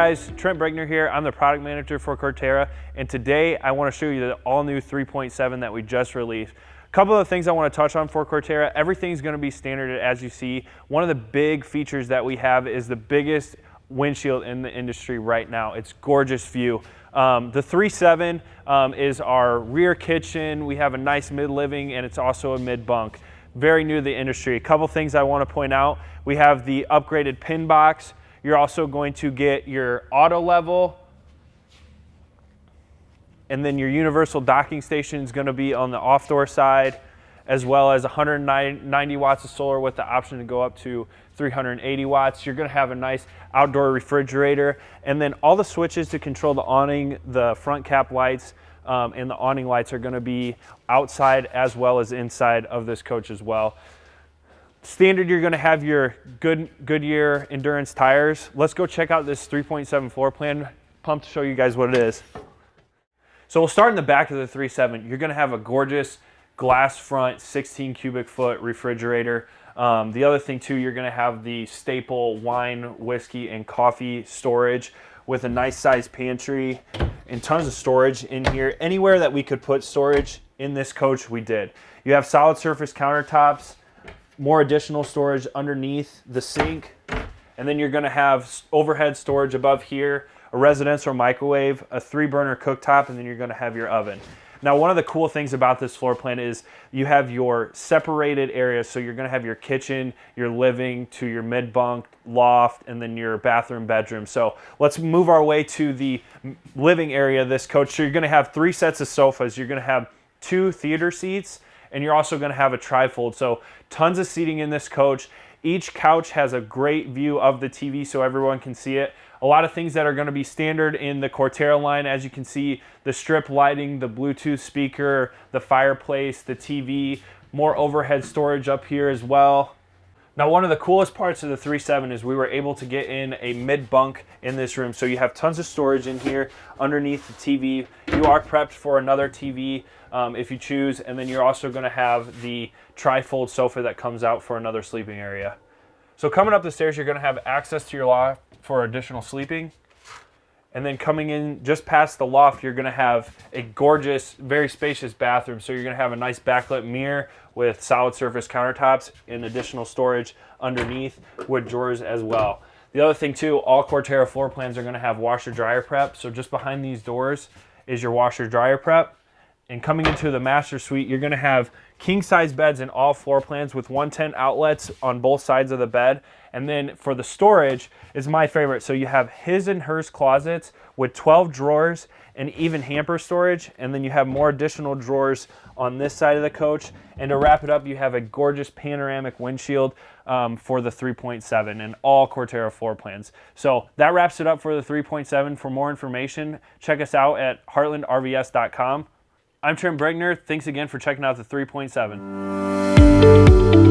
guys, Trent Bregner here. I'm the product manager for Corterra, and today I want to show you the all-new 3.7 that we just released. A couple of things I want to touch on for Corterra. Everything's going to be standard as you see. One of the big features that we have is the biggest windshield in the industry right now. It's gorgeous view. The 3.7 is our rear kitchen. We have a nice mid-living, and it's also a mid-bunk. Very new to the industry. A couple things I want to point out. We have the upgraded pin box. You're also going to get your auto level, and then your universal docking station is going to be on the off-door side, as well as 190 watts of solar with the option to go up to 380 watts. You're going to have a nice outdoor refrigerator, and then all the switches to control the awning, the front cap lights, and the awning lights are going to be outside as well as inside of this coach as well. Standard, you're going to have your Goodyear endurance tires. Let's go check out this 3.7 floor plan. Pumped to show you guys what it is. So we'll start in the back of the 3.7. You're going to have a gorgeous glass front 16 cubic foot refrigerator. The other thing too, you're going to have the staple wine, whiskey, and coffee storage with a nice sized pantry and tons of storage in here. Anywhere that we could put storage in this coach, we did. You have solid surface countertops, more additional storage underneath the sink, and then you're going to have overhead storage above here, a residential microwave, a 3-burner cooktop, and then you're going to have your oven. Now, one of the cool things about this floor plan is you have your separated areas. So you're going to have your kitchen, your living, to your mid-bunk, loft, and then your bathroom, bedroom. So let's move our way to the living area of this coach. So you're going to have 3 sets of sofas. You're going to have 2 theater seats, and you're also going to have a trifold. So tons of seating in this coach. Each couch has a great view of the TV so everyone can see it. A lot of things that are going to be standard in the Corterra line, as you can see, the strip lighting, the Bluetooth speaker, the fireplace, the TV, more overhead storage up here as well. Now, one of the coolest parts of the 3.7 is we were able to get in a mid-bunk in this room. So you have tons of storage in here underneath the TV. You are prepped for another TV if you choose, and then you're also going to have the tri-fold sofa that comes out for another sleeping area. So coming up the stairs, you're going to have access to your loft for additional sleeping. And then coming in just past the loft, you're going to have a gorgeous, very spacious bathroom. So you're going to have a nice backlit mirror with solid surface countertops and additional storage underneath with drawers as well. The other thing too, all Corterra floor plans are going to have washer dryer prep. So just behind these doors is your washer dryer prep. And coming into the master suite, you're going to have king size beds in all floor plans with 110 outlets on both sides of the bed. And then for the storage is my favorite. So you have his and hers closets with 12 drawers and even hamper storage. And then you have more additional drawers on this side of the coach. And to wrap it up, you have a gorgeous panoramic windshield for the 3.7 and all Corterra floor plans. So that wraps it up for the 3.7. For more information, check us out at heartlandrvs.com. I'm Trent Bregner. Thanks again for checking out the 3.7.